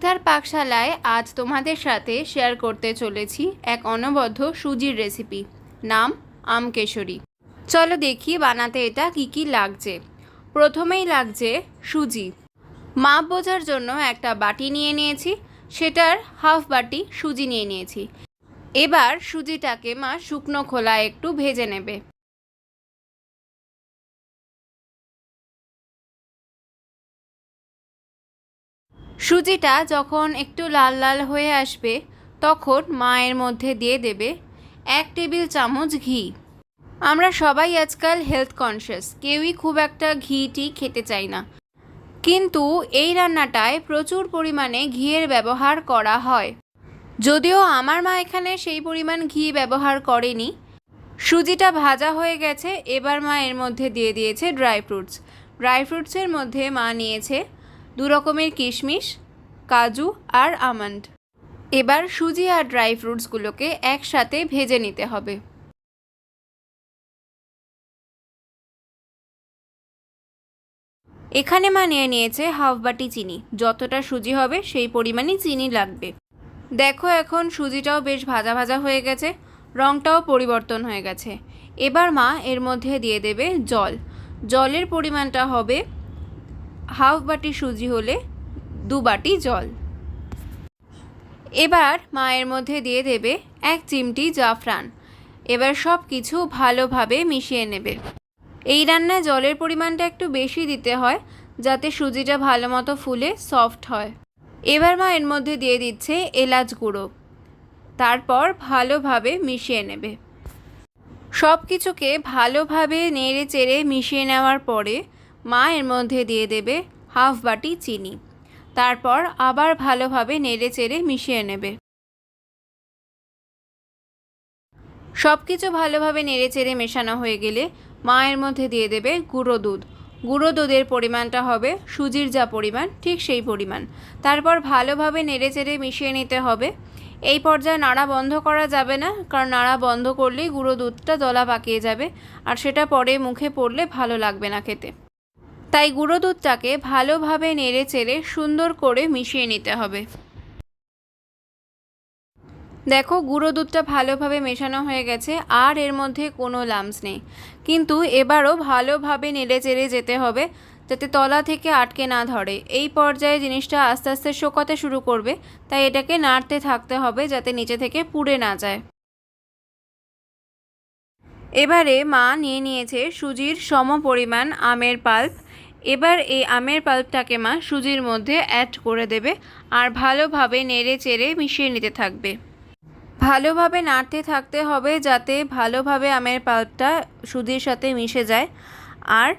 স্নিগ্ধার পাকশালায় আজ তোমাদের সাথে শেয়ার করতে চলেছি এক অনবদ্য সুজির রেসিপি, নাম আম কেশরী। চলো দেখি বানাতে এটা কি কি লাগছে। প্রথমেই লাগছে সুজি। মাপ বোঝার জন্য একটা বাটি নিয়ে নিয়েছি, সেটার হাফ বাটি সুজি নিয়ে নিয়েছি। এবার সুজিটাকে মা শুকনো খোলায় একটু ভেজে নেবে। সুজিটা যখন একটু লাল লাল হয়ে আসবে তখন মায়ের মধ্যে দিয়ে দেবে 1 টেবিল চামচ ঘি। আমরা সবাই আজকাল হেলথ কনসিয়াস, কেউই খুব একটা ঘি খেতে চাই না, কিন্তু এই রান্নাটায় প্রচুর পরিমাণে ঘিয়ের ব্যবহার করা হয়। যদিও আমার মা এখানে সেই পরিমাণ ঘি ব্যবহার করেনি। সুজিটা ভাজা হয়ে গেছে, এবার মা এর মধ্যে দিয়ে দিয়েছে ড্রাই ফ্রুটসের মধ্যে মা নিয়েছে 2 রকমের কিশমিশ, কাজু আর আমন্ড। এবার সুজি আর ড্রাই ফ্রুটসগুলোকে একসাথে ভেজে নিতে হবে। এখানে মা নিয়ে নিয়েছে হাফ বাটি চিনি। যতটা সুজি হবে সেই পরিমাণই চিনি লাগবে। দেখো এখন সুজিটাও বেশ ভাজা ভাজা হয়ে গেছে, রঙটাও পরিবর্তন হয়ে গেছে। এবার মা এর মধ্যে দিয়ে দেবে জল। জলের পরিমাণটা হবে হাফ বাটি সুজি হলে 2 বাটি জল। এবার মায়ের মধ্যে দিয়ে দেবে 1 চিমটি জাফরান। এবার সব কিছু ভালোভাবে মিশিয়ে নেবে। এই রান্নায় জলের পরিমাণটা একটু বেশি দিতে হয় যাতে সুজিটা ভালো মতো ফুলে সফট হয়। এবার মা এর মধ্যে দিয়ে দিচ্ছে এলাচ গুঁড়ো। তারপর ভালোভাবে মিশিয়ে নেবে। সব কিছুকে ভালোভাবে নেড়ে চেড়ে মিশিয়ে নেওয়ার পরে মা এর মধ্যে দিয়ে দেবে হাফ বাটি চিনি। তারপর আবার ভালোভাবে নেড়ে চেড়ে মিশিয়ে নেবে। সব কিছু ভালোভাবে নেড়ে চেড়ে মেশানো হয়ে গেলে মা এর মধ্যে দিয়ে দেবে গুঁড়ো দুধ। গুঁড়ো দুধের পরিমাণটা হবে সুজির যা পরিমাণ ঠিক সেই পরিমাণ। তারপর ভালোভাবে নেড়ে চেড়ে মিশিয়ে নিতে হবে। এই পর্যায়ে নাড়া বন্ধ করা যাবে না, কারণ নাড়া বন্ধ করলেই গুঁড়ো দুধটা দলা পাকিয়ে যাবে আর সেটা পরে মুখে পড়লে ভালো লাগবে না খেতে। তাই গুঁড়ো দুধটাকে ভালোভাবে নেড়ে চেড়ে সুন্দর করে মিশিয়ে নিতে হবে। দেখো গুঁড়ো দুধটা ভালোভাবে মেশানো হয়ে গেছে আর এর মধ্যে কোনো লাম্পস নেই, কিন্তু এবারও ভালোভাবে নেড়ে চেড়ে যেতে হবে যাতে তলা থেকে আটকে না ধরে। এই পর্যায়ে জিনিসটা আস্তে আস্তে শুকোতে শুরু করবে, তাই এটাকে নাড়তে থাকতে হবে যাতে নিচে থেকে পুড়ে না যায়। এবারে মা নিয়ে নিয়েছে সুজির সম পরিমাণ আমের পাল্প। এবার এই আমের পাল্পটাকে মা সুজির মধ্যে অ্যাড করে দেবে আর ভালোভাবে নেড়ে চেড়ে মিশিয়ে নিতে থাকবে। ভালোভাবে নাড়তে থাকতে হবে যাতে ভালোভাবে আমের পাল্পটা সুজির সাথে মিশে যায় আর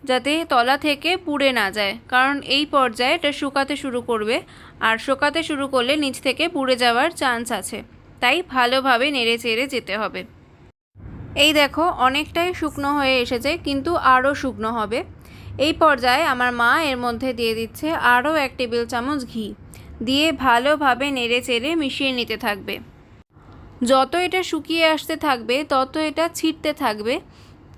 যাতে তলা থেকে পুড়ে না যায়, কারণ এই পর্যায়ে এটা শুকাতে শুরু করবে আর শুকাতে শুরু করলে নিচ থেকে পুড়ে যাওয়ার চান্স আছে। তাই ভালোভাবে নেড়ে চেড়ে যেতে হবে। এই দেখো অনেকটাই শুকনো হয়ে এসেছে, কিন্তু আরও শুকনো হবে। এই পর্যায়ে আমার মা এর মধ্যে দিয়ে দিচ্ছে আরও 1 টেবিল চামচ ঘি। দিয়ে ভালোভাবে নেড়ে চেড়ে মিশিয়ে নিতে থাকবে। যত এটা শুকিয়ে আসতে থাকবে তত এটা ছিটতে থাকবে,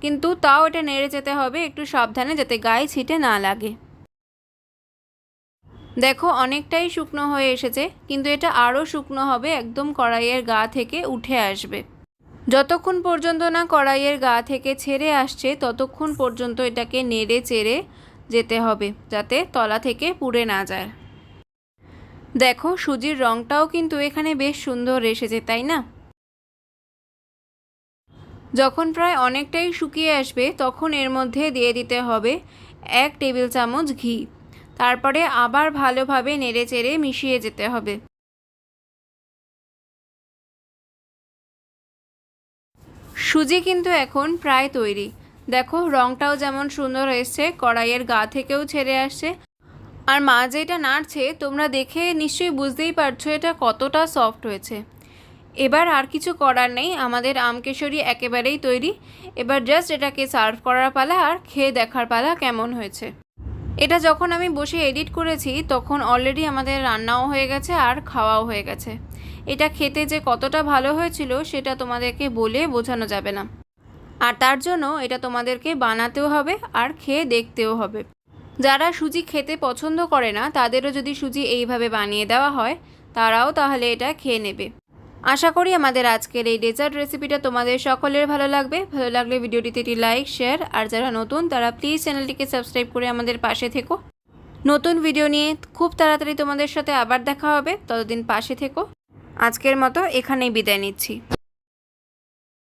কিন্তু তাও এটা নেড়ে যেতে হবে একটু সাবধানে যাতে গায়ে ছিটে না লাগে। দেখো অনেকটাই শুকনো হয়ে এসেছে, কিন্তু এটা আরও শুকনো হবে, একদম কড়াইয়ের গা থেকে উঠে আসবে। যতক্ষণ পর্যন্ত না কড়াইয়ের গা থেকে ছেড়ে আসছে ততক্ষণ পর্যন্ত এটাকে নেড়ে চেড়ে যেতে হবে যাতে তলা থেকে পুড়ে না যায়। দেখো সুজির রঙটাও কিন্তু এখানে বেশ সুন্দর এসেছে, তাই না? যখন প্রায় অনেকটাই শুকিয়ে আসবে তখন এর মধ্যে দিয়ে দিতে হবে 1 টেবিল চামচ ঘি। তারপরে আবার ভালোভাবে নেড়ে চেড়ে মিশিয়ে যেতে হবে। সুজি কিন্তু এখন প্রায় তৈরি। দেখো রঙটাও যেমন সুন্দর এসছে, কড়াইয়ের গা থেকেও ছেড়ে আসছে। আর মা যেটা নাড়ছে তোমরা দেখে নিশ্চয়ই বুঝতেই পারছো এটা কতটা সফট হয়েছে। এবার আর কিছু করার নেই, আমাদের আম কেশরী একেবারেই তৈরি। এবার জাস্ট এটাকে সার্ভ করার পালা আর খেয়ে দেখার পালা কেমন হয়েছে। এটা যখন আমি বসে এডিট করেছি তখন অলরেডি আমাদের রান্নাও হয়ে গেছে আর খাওয়াও হয়ে গেছে। এটা খেতে যে কতটা ভালো হয়েছিল সেটা তোমাদেরকে বলে বোঝানো যাবে না, আর তার জন্য এটা তোমাদেরকে বানাতেও হবে আর খেয়ে দেখতেও হবে। যারা সুজি খেতে পছন্দ করে না তাদেরও যদি সুজি এইভাবে বানিয়ে দেওয়া হয় তারাও তাহলে এটা খেয়ে নেবে। আশা করি আমাদের আজকের এই ডেজার্ট রেসিপিটা তোমাদের সকলের ভালো লাগবে। ভালো লাগলে ভিডিওটিতে একটি লাইক, শেয়ার, আর যারা নতুন তারা প্লিজ চ্যানেলটিকে সাবস্ক্রাইব করে আমাদের পাশে থেকো। নতুন ভিডিও নিয়ে খুব তাড়াতাড়ি তোমাদের সাথে আবার দেখা হবে, ততদিন পাশে থেকো। আজকের মতো এখানেই বিদায় নিচ্ছি।